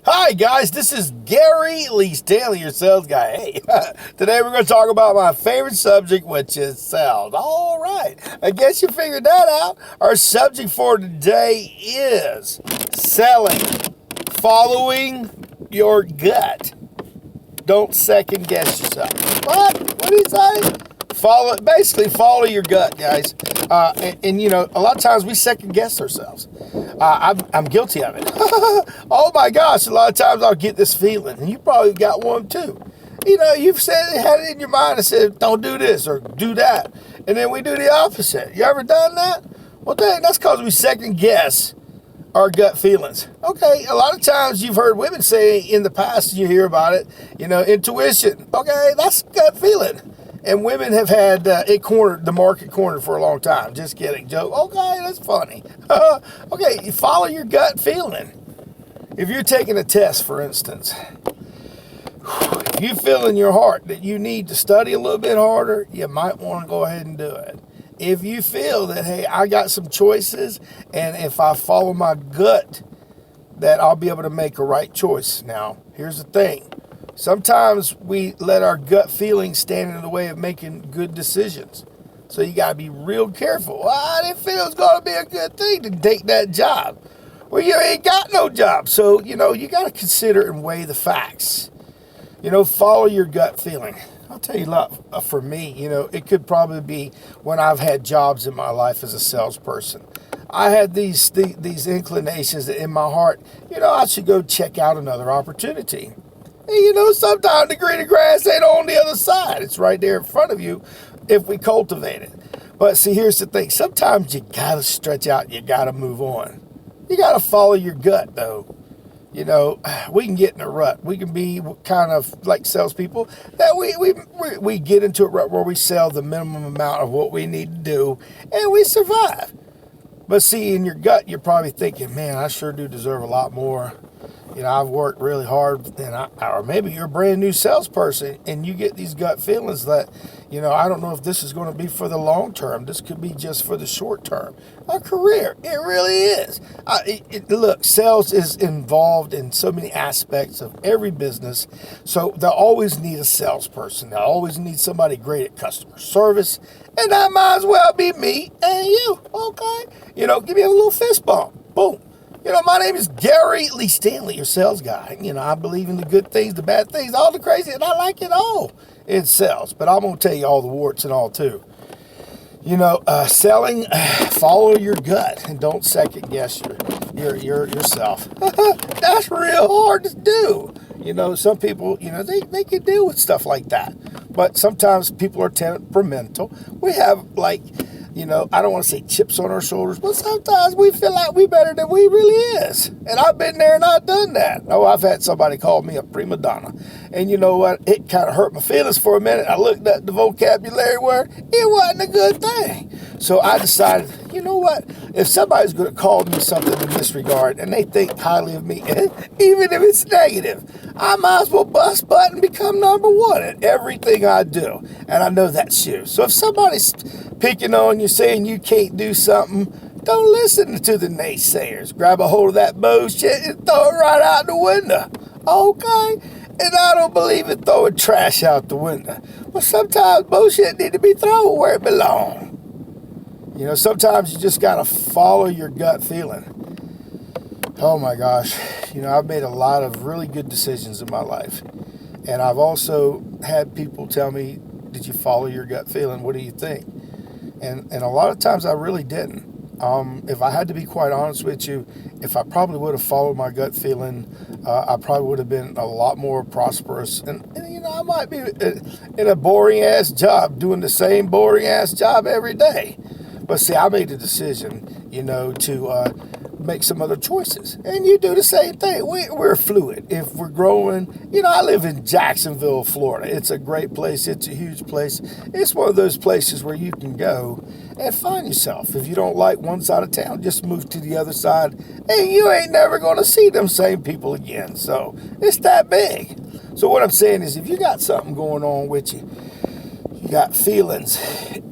Hi guys, this is Stanley, your sales guy. Hey, today we're going to talk about my favorite subject, which is sales. All right, I guess you figured that out. Our subject for today is selling, following your gut. Don't second guess yourself. What do you say? Basically follow your gut, guys. And you know, a lot of times we second guess ourselves. I'm guilty of it. Oh my gosh, a lot of times I'll get this feeling, and you probably got one too. You know, you've had it in your mind and said, don't do this or do that. And then we do the opposite. You ever done that? Well, dang, that's because we second guess our gut feelings. Okay, a lot of times you've heard women say in the past, you hear about it, you know, intuition. Okay, that's gut feeling. And women have had the market cornered for a long time. Just kidding, joke. Okay, that's funny. Okay, you follow your gut feeling. If you're taking a test, for instance, if you feel in your heart that you need to study a little bit harder, you might want to go ahead and do it. If you feel that, hey, I got some choices, and if I follow my gut, that I'll be able to make a right choice. Now, here's the thing. Sometimes we let our gut feeling stand in the way of making good decisions. So you got to be real careful. Well, I didn't feel it was going to be a good thing to take that job. Well, you ain't got no job. So, you know, you got to consider and weigh the facts. You know, follow your gut feeling. I'll tell you a lot, for me, you know, it could probably be when I've had jobs in my life as a salesperson. I had these inclinations in my heart, you know, I should go check out another opportunity. And, you know, sometimes the greener grass ain't on the other side. It's right there in front of you if we cultivate it. But see, here's the thing. Sometimes you got to stretch out. You got to move on. You got to follow your gut, though. You know, we can get in a rut. We can be kind of like salespeople that we get into a rut where we sell the minimum amount of what we need to do, and we survive. But see, in your gut, you're probably thinking, man, I sure do deserve a lot more. You know, I've worked really hard, or maybe you're a brand new salesperson and you get these gut feelings that, you know, I don't know if this is going to be for the long term. This could be just for the short term. A career, it really is. Look, sales is involved in so many aspects of every business, so they'll always need a salesperson. They'll always need somebody great at customer service, and that might as well be me and you, okay? You know, give me a little fist bump. Boom. You know, my name is Stanley, your sales guy. You know, I believe in the good things, the bad things, all the crazy, and I like it all in sales. But I'm going to tell you all the warts and all, too. You know, selling, follow your gut and don't second guess yourself. That's real hard to do. You know, some people, you know, they can deal with stuff like that. But sometimes people are temperamental. We have, like, you know, I don't want to say chips on our shoulders, but sometimes we feel like we better than we really is. And I've been there and I've done that. Oh, I've had somebody call me a prima donna. And you know what? It kind of hurt my feelings for a minute. I looked at the vocabulary word. It wasn't a good thing. So I decided, you know what? If somebody's going to call me something in this regard and they think highly of me, even if it's negative, I might as well bust butt and become number one at everything I do. And I know that's you. So if somebody's picking on you, saying you can't do something, don't listen to the naysayers. Grab a hold of that bullshit and throw it right out the window. Okay? And I don't believe in throwing trash out the window. But sometimes bullshit need to be thrown where it belongs. You know, sometimes you just got to follow your gut feeling. Oh my gosh. You know, I've made a lot of really good decisions in my life. And I've also had people tell me, did you follow your gut feeling? What do you think? And a lot of times I really didn't. If I had to be quite honest with you, if I probably would have followed my gut feeling, I probably would have been a lot more prosperous. And you know, I might be in a boring-ass job, doing the same boring-ass job every day. But see, I made the decision, you know, to make some other choices. And you do the same thing. We're fluid. If we're growing, you know, I live in Jacksonville, Florida. It's a great place. It's a huge place. It's one of those places where you can go and find yourself. If you don't like one side of town, just move to the other side, and you ain't never going to see them same people again. So it's that big. So what I'm saying is, if you got something going on with you, you got feelings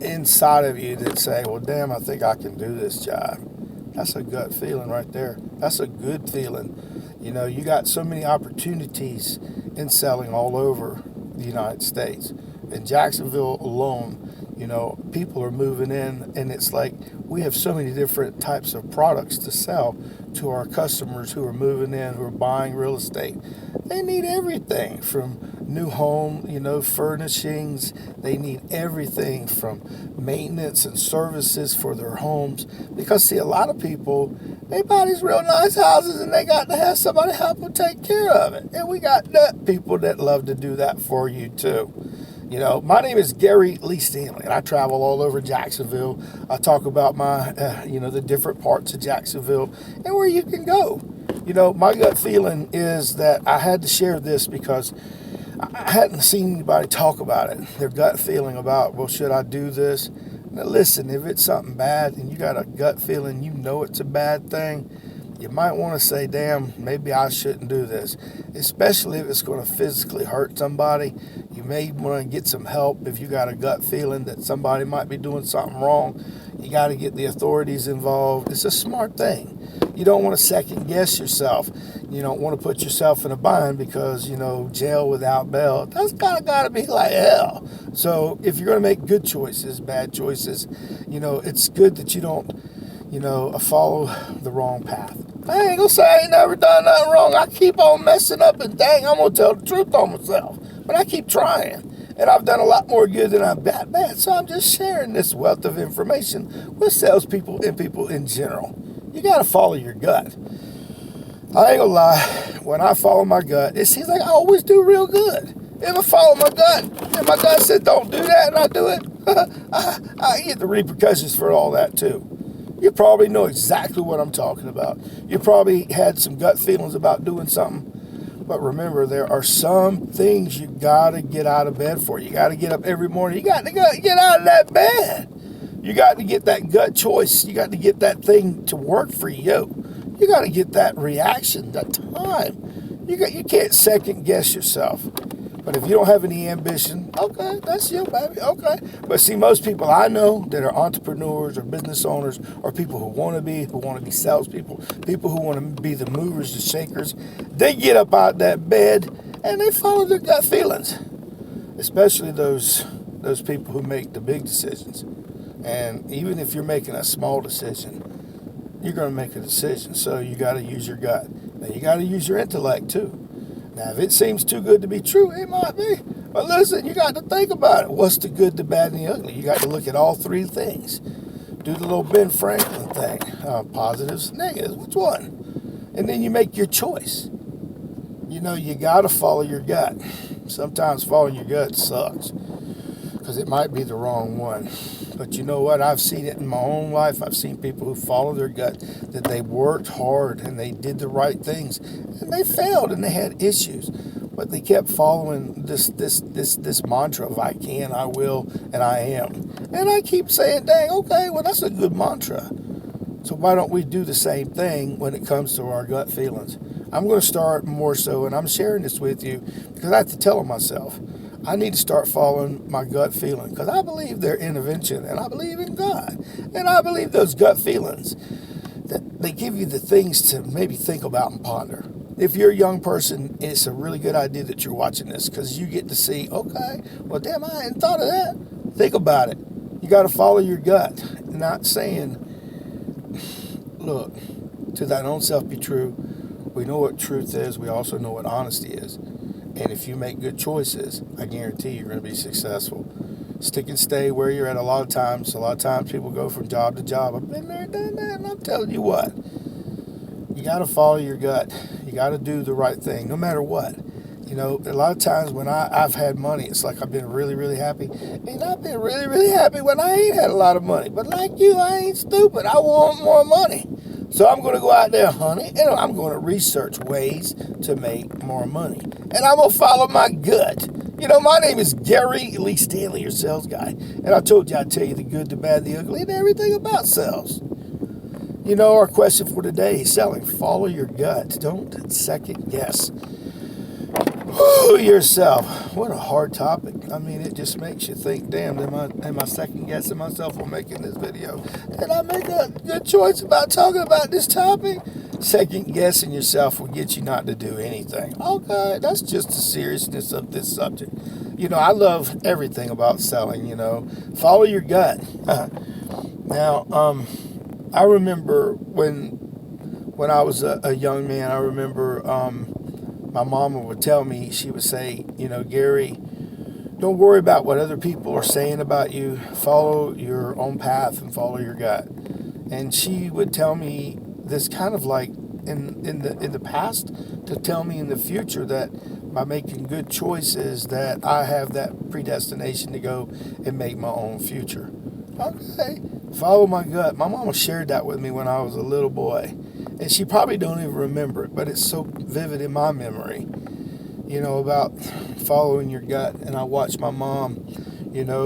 inside of you that say, well, damn, I think I can do this job. That's a gut feeling right there. That's a good feeling. You know, you got so many opportunities in selling all over the United States. In Jacksonville alone, you know, people are moving in, and it's like we have so many different types of products to sell to our customers who are moving in, who are buying real estate. They need everything from new home, you know, furnishings. They need everything from maintenance and services for their homes. Because, see, a lot of people, they buy these real nice houses and they got to have somebody help them take care of it. And we got people that love to do that for you, too. You know, my name is Gary Lee Stanley, and I travel all over Jacksonville. I talk about my, you know, the different parts of Jacksonville and where you can go. You know, my gut feeling is that I had to share this because I hadn't seen anybody talk about it. Their gut feeling about, well, should I do this? Now, listen, if it's something bad and you got a gut feeling, you know it's a bad thing, you might want to say, damn, maybe I shouldn't do this, especially if it's going to physically hurt somebody. You may want to get some help if you got a gut feeling that somebody might be doing something wrong. You got to get the authorities involved. It's a smart thing. You don't want to second guess yourself. You don't want to put yourself in a bind because, you know, jail without bail, that's kind of got to be like hell. So if you're going to make good choices, bad choices, you know, it's good that you don't, you know, follow the wrong path. I ain't gonna say I ain't never done nothing wrong. I keep on messing up, and dang, I'm gonna tell the truth on myself. But I keep trying, and I've done a lot more good than I've bad. So I'm just sharing this wealth of information with salespeople and people in general. You gotta follow your gut. I ain't gonna lie, when I follow my gut, it seems like I always do real good. If I follow my gut, and my gut said don't do that, and I do it, I get the repercussions for all that too. You probably know exactly what I'm talking about. You probably had some gut feelings about doing something. But remember, there are some things you got to get out of bed for. You got to get up every morning. You got to get out of that bed. You got to get that gut choice. You got to get that thing to work for you. You got to get that reaction, that time. You can't second guess yourself. But if you don't have any ambition, okay, that's you, baby, okay. But see, most people I know that are entrepreneurs or business owners or people who want to be salespeople, people who want to be the movers, the shakers, they get up out that bed and they follow their gut feelings, especially those people who make the big decisions. And even if you're making a small decision, you're going to make a decision, so you got to use your gut. Now, you got to use your intellect, too. Now, if it seems too good to be true, it might be. But listen, you got to think about it. What's the good, the bad, and the ugly? You got to look at all three things. Do the little Ben Franklin thing. Positives, negatives, which one? And then you make your choice. You know, you got to follow your gut. Sometimes following your gut sucks because it might be the wrong one. But you know what? I've seen it in my own life. I've seen people who follow their gut, that they worked hard and they did the right things, and they failed and they had issues. But they kept following this mantra of I can, I will, and I am. And I keep saying, dang, okay, well, that's a good mantra. So why don't we do the same thing when it comes to our gut feelings? I'm going to start more so, and I'm sharing this with you because I have to tell myself, I need to start following my gut feeling because I believe their intervention and I believe in God. And I believe those gut feelings, that they give you the things to maybe think about and ponder. If you're a young person, it's a really good idea that you're watching this because you get to see, okay, well, damn, I hadn't thought of that. Think about it. You got to follow your gut. Not saying, look, to thine own self be true. We know what truth is. We also know what honesty is. And if you make good choices, I guarantee you're going to be successful. Stick and stay where you're at a lot of times. A lot of times people go from job to job. I've been there, done that, and I'm telling you what. You got to follow your gut. You got to do the right thing, no matter what. You know, a lot of times when I've had money, it's like I've been really, really happy. And I've been really, really happy when I ain't had a lot of money. But like you, I ain't stupid. I want more money. So I'm going to go out there, honey, and I'm going to research ways to make more money. And I'm going to follow my gut. You know, my name is Gary Lee Stanley, your sales guy. And I told you I'd tell you the good, the bad, the ugly, and everything about sales. You know, our question for today is selling. Follow your gut. Don't second guess yourself. What a hard topic. I mean, it just makes you think, damn, am I second guessing myself on making this video? Did I make a good choice about talking about this topic? second guessing yourself will get you not to do anything. Okay, that's just the seriousness of this subject. I love everything about selling. Follow your gut. Now, I remember when I was a young man. I remember my mama would tell me. She would say, Gary, don't worry about what other people are saying about you. Follow your own path and follow your gut. And she would tell me this kind of like in the past to tell me in the future that by making good choices that I have that predestination to go and make my own future. Okay, follow my gut. My mama shared that with me when I was a little boy, and she probably don't even remember it, but it's so vivid in my memory. About following your gut. And I watched my mom.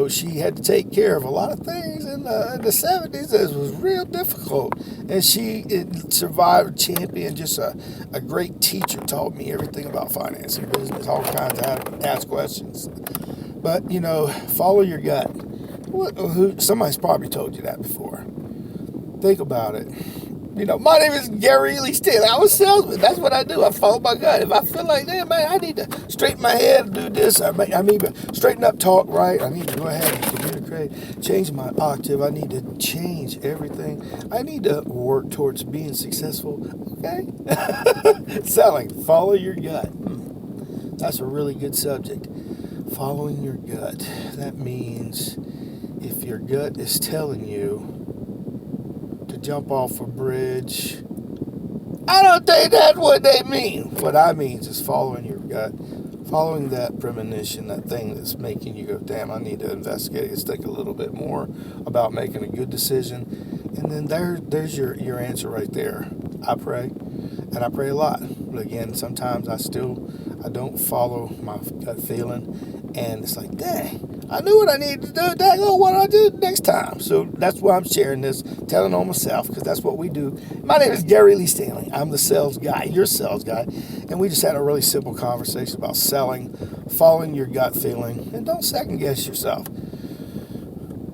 She had to take care of a lot of things in the 70s that was real difficult. And she survived, championed, just a great teacher, taught me everything about finance and business, all kinds of how to ask questions. But, follow your gut. Somebody's probably told you that before. Think about it. My name is Gary Lee Stanley. I'm a salesman. That's what I do. I follow my gut. If I feel like, man, I need to straighten my head and do this. I need to straighten up, talk right. I need to go ahead and communicate, change my octave. I need to change everything. I need to work towards being successful. Okay? Selling. Follow your gut. That's a really good subject. Following your gut. That means if your gut is telling you to jump off a bridge, I don't think that's what they mean. What I mean is following your gut, following that premonition, that thing that's making you go, damn, I need to investigate. Let's think a little bit more about making a good decision. And then there's your answer right there. I pray, and I pray a lot. But again, sometimes I don't follow my gut feeling, and it's like, dang, I knew what I needed to do. Dang, what do I do next time? So that's why I'm sharing this, telling on myself, because that's what we do. My name is Gary Lee Stanley. I'm the sales guy, your sales guy, and we just had a really simple conversation about selling, following your gut feeling, and don't second guess yourself.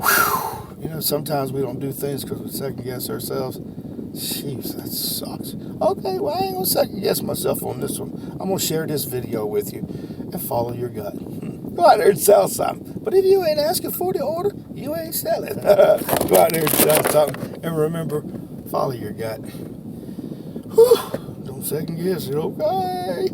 Whew. Sometimes we don't do things because we second guess ourselves. Jeez, that sucks. Okay, well, I ain't gonna second guess myself on this one. I'm gonna share this video with you and follow your gut. Go out there and sell something. But if you ain't asking for the order, you ain't selling. Go out there and sell something. And remember, follow your gut. Whew, don't second guess it, okay?